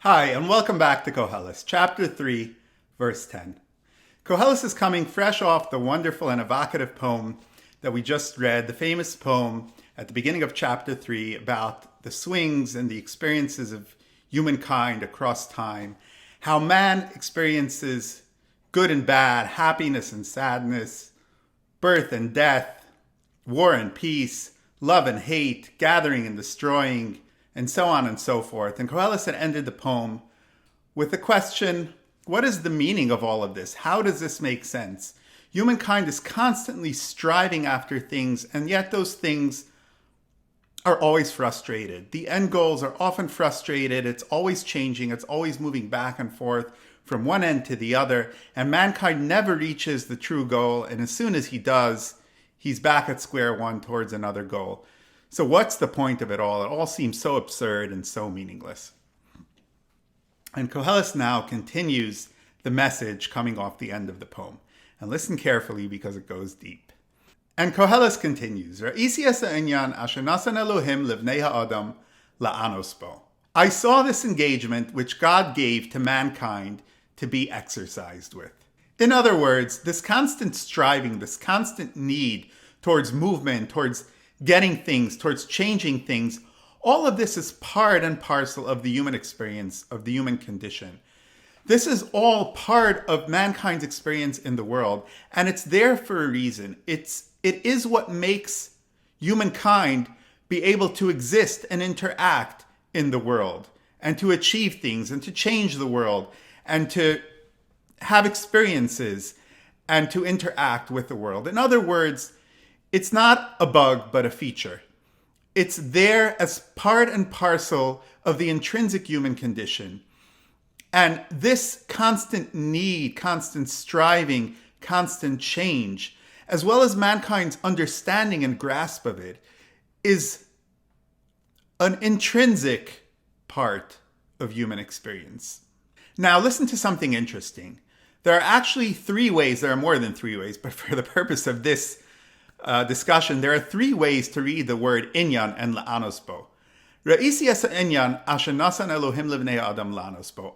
Hi, and welcome back to Kohelet, chapter 3, verse 10. Kohelet is coming fresh off the wonderful and evocative poem that we just read, the famous poem at the beginning of chapter 3 about the swings and the experiences of humankind across time, how man experiences good and bad, happiness and sadness, birth and death, war and peace, love and hate, gathering and destroying, and so on and so forth. And Kohelet had ended the poem with the question, what is the meaning of all of this? How does this make sense? Humankind is constantly striving after things, and yet those things are always frustrated. The end goals are often frustrated. It's always changing. It's always moving back and forth from one end to the other. And mankind never reaches the true goal. And as soon as he does, he's back at square one towards another goal. So what's the point of it all? It all seems so absurd and so meaningless. And Kohelet now continues the message coming off the end of the poem. And listen carefully because it goes deep. And Kohelet continues, I saw this engagement which God gave to mankind to be exercised with. In other words, this constant striving, this constant need towards movement, towards getting things, towards changing things, all of this is part and parcel of the human experience, of the human condition. This is all part of mankind's experience in the world, and it's there for a reason. It is what makes humankind be able to exist and interact in the world, and to achieve things, and to change the world, and to have experiences, and to interact with the world. In other words, it's not a bug, but a feature. It's there as part and parcel of the intrinsic human condition. And this constant need, constant striving, constant change, as well as mankind's understanding and grasp of it, is an intrinsic part of human experience. Now, listen to something interesting. There are actually three ways, there are more than three ways, but for the purpose of this discussion, there are three ways to read the word inyan and la'anosbo.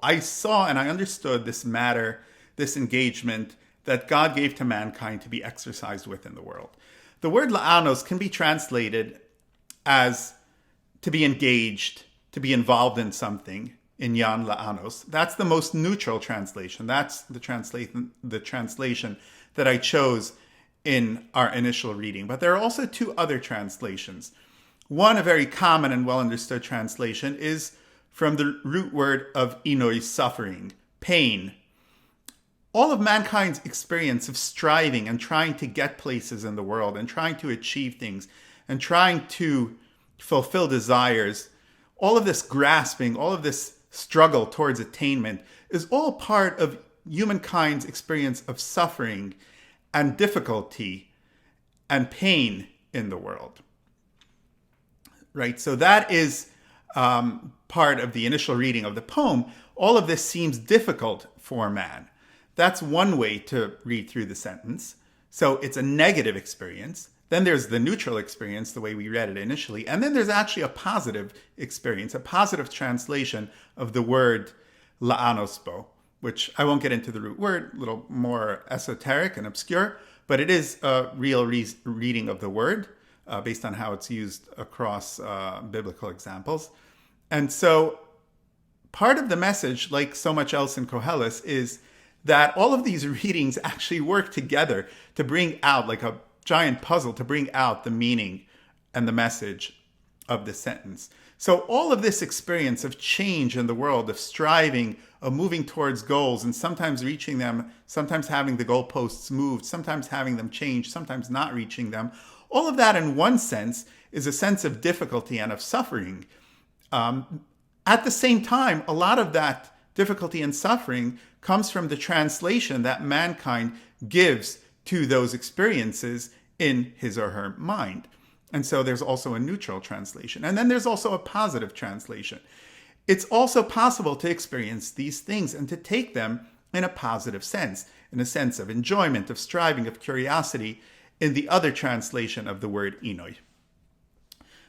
I saw and I understood this matter, this engagement that God gave to mankind to be exercised with in the world. The word la'anos can be translated as to be engaged, to be involved in something, inyan la'anos. That's the most neutral translation. That's the translation that I chose in our initial reading. But there are also two other translations. One, a very common and well-understood translation, is from the root word of inoi, suffering, pain. All of mankind's experience of striving and trying to get places in the world and trying to achieve things and trying to fulfill desires, all of this grasping, all of this struggle towards attainment is all part of humankind's experience of suffering and difficulty and pain in the world. Right? So that is part of the initial reading of the poem. All of this seems difficult for man. That's one way to read through the sentence. So it's a negative experience. Then there's the neutral experience, the way we read it initially. And then there's actually a positive experience, a positive translation of the word la'anosbo, which I won't get into the root word, a little more esoteric and obscure, but it is a real reading of the word based on how it's used across biblical examples. And so part of the message, like so much else in Kohelet, is that all of these readings actually work together to bring out, like a giant puzzle, to bring out the meaning and the message of the sentence. So all of this experience of change in the world, of striving, of moving towards goals, and sometimes reaching them, sometimes having the goalposts moved, sometimes having them changed, sometimes not reaching them, all of that in one sense is a sense of difficulty and of suffering. At the same time, a lot of that difficulty and suffering comes from the translation that mankind gives to those experiences in his or her mind. And so there's also a neutral translation. And then there's also a positive translation. It's also possible to experience these things and to take them in a positive sense, in a sense of enjoyment, of striving, of curiosity, in the other translation of the word inoi.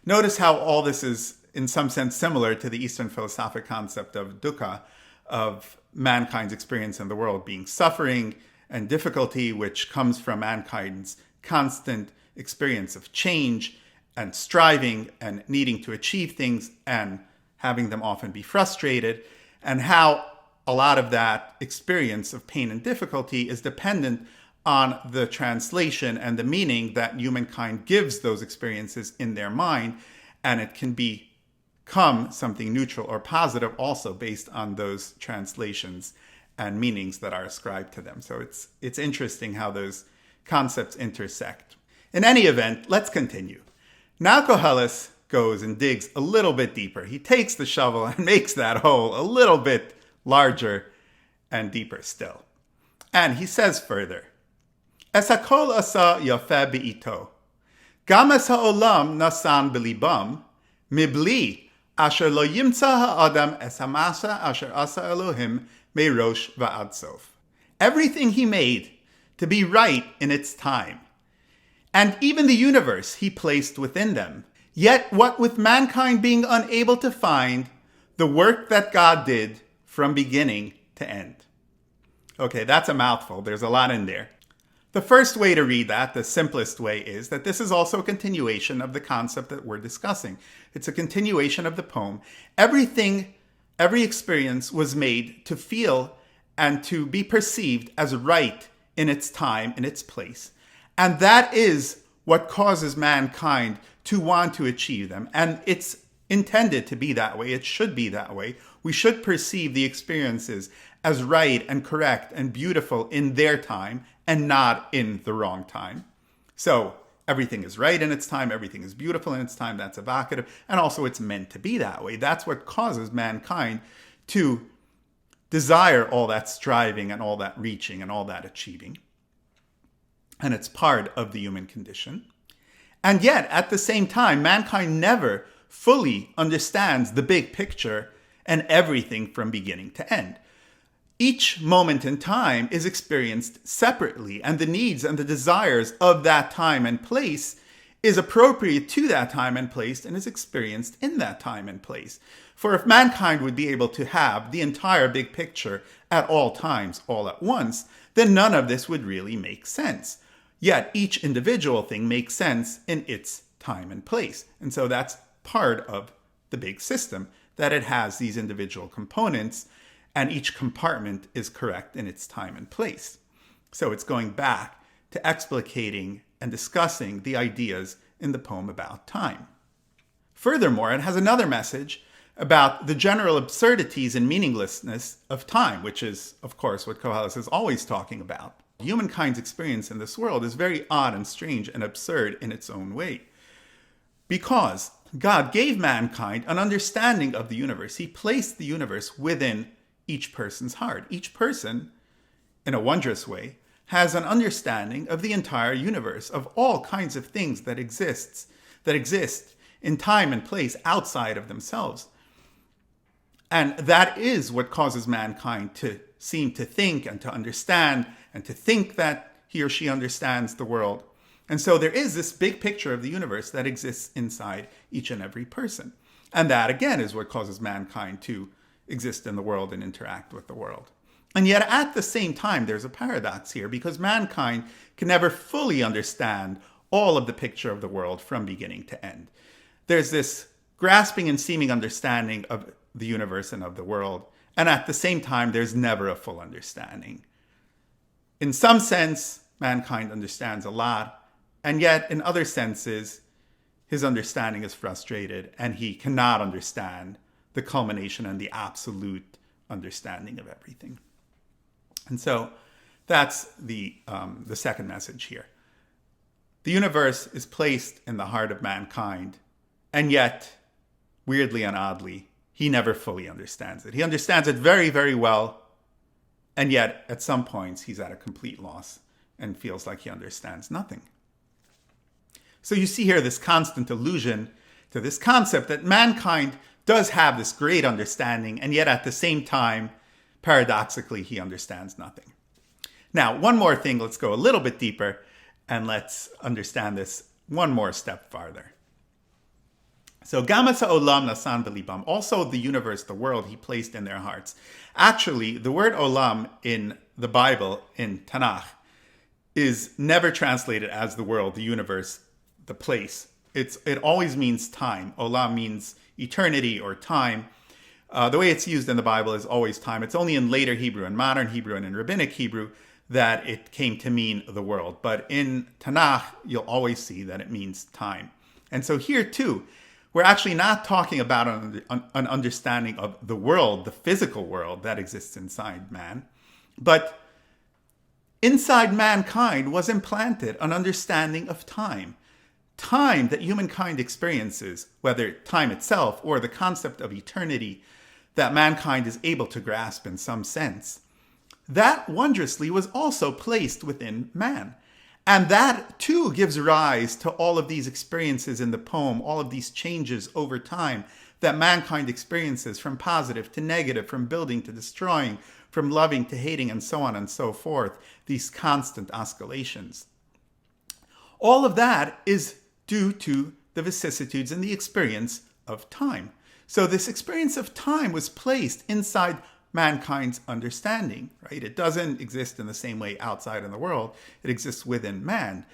Notice how all this is in some sense similar to the Eastern philosophic concept of dukkha, of mankind's experience in the world being suffering and difficulty, which comes from mankind's constant experience of change and striving and needing to achieve things and having them often be frustrated, and how a lot of that experience of pain and difficulty is dependent on the translation and the meaning that humankind gives those experiences in their mind, and it can become something neutral or positive also based on those translations and meanings that are ascribed to them. So it's interesting how those concepts intersect. In any event, let's continue. Now Kohelet goes and digs a little bit deeper. He takes the shovel and makes that hole a little bit larger and deeper still. And he says further, Es hakol asa yafeh be'ito, gam es ha'olam nasan b'libam, mibli asher lo yimtza ha'adam es hamasa asher asa Elohim merosh va'ad sof. Everything he made to be right in its time, and even the universe he placed within them. Yet what with mankind being unable to find the work that God did from beginning to end. Okay, that's a mouthful. There's a lot in there. The first way to read that, the simplest way, is that this is also a continuation of the concept that we're discussing. It's a continuation of the poem. Everything, every experience was made to feel and to be perceived as right in its time, in its place. And that is what causes mankind to want to achieve them. And it's intended to be that way. It should be that way. We should perceive the experiences as right and correct and beautiful in their time and not in the wrong time. So everything is right in its time. Everything is beautiful in its time. That's evocative. And also it's meant to be that way. That's what causes mankind to desire all that striving and all that reaching and all that achieving. And it's part of the human condition. And yet, at the same time, mankind never fully understands the big picture and everything from beginning to end. Each moment in time is experienced separately, and the needs and the desires of that time and place is appropriate to that time and place and is experienced in that time and place. For if mankind would be able to have the entire big picture at all times, all at once, then none of this would really make sense. Yet each individual thing makes sense in its time and place. And so that's part of the big system, that it has these individual components and each compartment is correct in its time and place. So it's going back to explicating and discussing the ideas in the poem about time. Furthermore, it has another message about the general absurdities and meaninglessness of time, which is, of course, what Kohelet is always talking about. Humankind's experience in this world is very odd and strange and absurd in its own way. Because God gave mankind an understanding of the universe. He placed the universe within each person's heart. Each person, in a wondrous way, has an understanding of the entire universe, of all kinds of things that exist in time and place outside of themselves. And that is what causes mankind to seem to think and to understand and to think that he or she understands the world. And so there is this big picture of the universe that exists inside each and every person. And that, again, is what causes mankind to exist in the world and interact with the world. And yet, at the same time, there's a paradox here, because mankind can never fully understand all of the picture of the world from beginning to end. There's this grasping and seeming understanding of the universe and of the world, and at the same time, there's never a full understanding. In some sense, mankind understands a lot, and yet in other senses, his understanding is frustrated, and he cannot understand the culmination and the absolute understanding of everything. And so that's the second message here. The universe is placed in the heart of mankind, and yet, weirdly and oddly, he never fully understands it. He understands it very, very well, and yet at some points he's at a complete loss and feels like he understands nothing. So you see here this constant allusion to this concept that mankind does have this great understanding, and yet at the same time, paradoxically, he understands nothing. Now, one more thing, let's go a little bit deeper, and let's understand this one more step farther. So gamas ha'olam nasan b'libam, also the universe, the world, he placed in their hearts. Actually, the word olam in the Bible, in Tanakh, is never translated as the world, the universe, the place. It always means time. Olam means eternity or time. The way it's used in the Bible is always time. It's only in later Hebrew, in modern Hebrew, and in rabbinic Hebrew that it came to mean the world. But in Tanakh, you'll always see that it means time. And so here too, we're actually not talking about an understanding of the world, the physical world that exists inside man, but inside mankind was implanted an understanding of time. Time that humankind experiences, whether time itself or the concept of eternity that mankind is able to grasp in some sense, that wondrously was also placed within man. And that too gives rise to all of these experiences in the poem, all of these changes over time that mankind experiences, from positive to negative, from building to destroying, from loving to hating, and so on and so forth, these constant oscillations. All of that is due to the vicissitudes and the experience of time. So this experience of time was placed inside mankind's understanding, right? It doesn't exist in the same way outside in the world. It exists within man.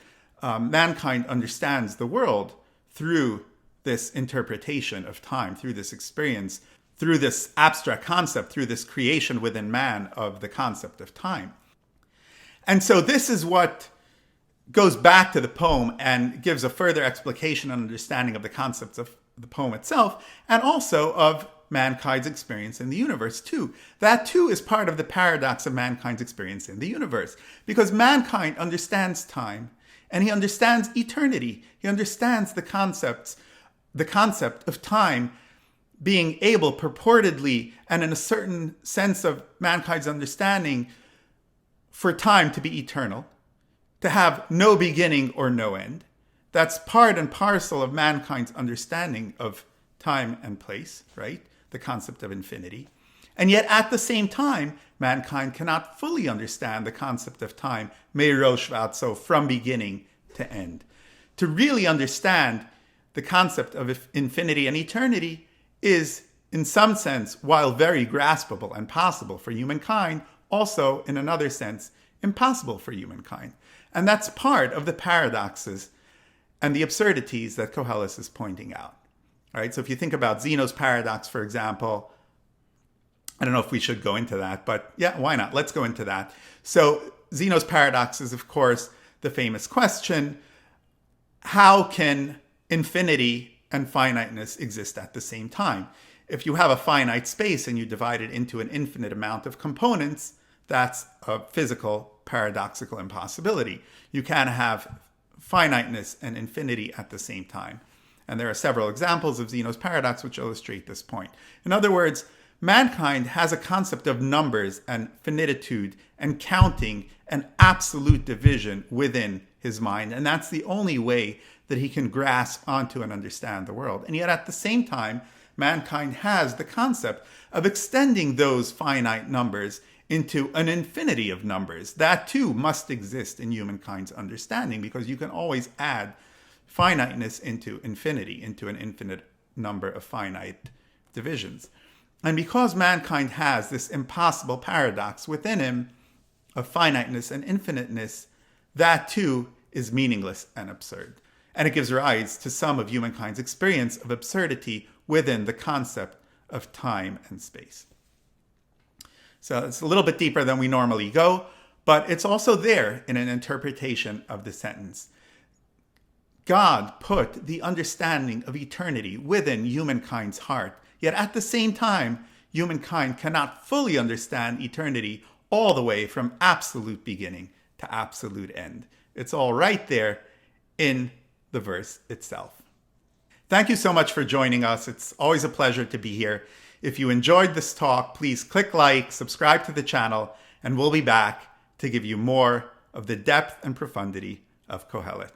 Mankind understands the world through this interpretation of time, through this experience, through this abstract concept, through this creation within man of the concept of time. And so this is what goes back to the poem and gives a further explication and understanding of the concepts of the poem itself, and also of mankind's experience in the universe too. That too is part of the paradox of mankind's experience in the universe, because mankind understands time and he understands eternity. He understands the concept of time being able purportedly, and in a certain sense of mankind's understanding, for time to be eternal, to have no beginning or no end. That's part and parcel of mankind's understanding of time and place, right? The concept of infinity. And yet at the same time, mankind cannot fully understand the concept of time, me'rosh v'atzo, from beginning to end. To really understand the concept of infinity and eternity is, in some sense, while very graspable and possible for humankind, also, in another sense, impossible for humankind. And that's part of the paradoxes and the absurdities that Kohelet is pointing out. All right, so if you think about Zeno's paradox, for example, I don't know if we should go into that, but yeah, why not? Let's go into that. So Zeno's paradox is, of course, the famous question, how can infinity and finiteness exist at the same time? If you have a finite space and you divide it into an infinite amount of components, that's a physical paradoxical impossibility. You can't have finiteness and infinity at the same time. And there are several examples of Zeno's paradox which illustrate this point. In other words, mankind has a concept of numbers and finitude and counting and absolute division within his mind. And that's the only way that he can grasp onto and understand the world. And yet at the same time, mankind has the concept of extending those finite numbers into an infinity of numbers. That too must exist in humankind's understanding, because you can always add finiteness into infinity, into an infinite number of finite divisions. And because mankind has this impossible paradox within him of finiteness and infiniteness, that too is meaningless and absurd. And it gives rise to some of humankind's experience of absurdity within the concept of time and space. So it's a little bit deeper than we normally go, but it's also there in an interpretation of the sentence. God put the understanding of eternity within humankind's heart, yet at the same time, humankind cannot fully understand eternity all the way from absolute beginning to absolute end. It's all right there in the verse itself. Thank you so much for joining us. It's always a pleasure to be here. If you enjoyed this talk, please click like, subscribe to the channel, and we'll be back to give you more of the depth and profundity of Kohelet.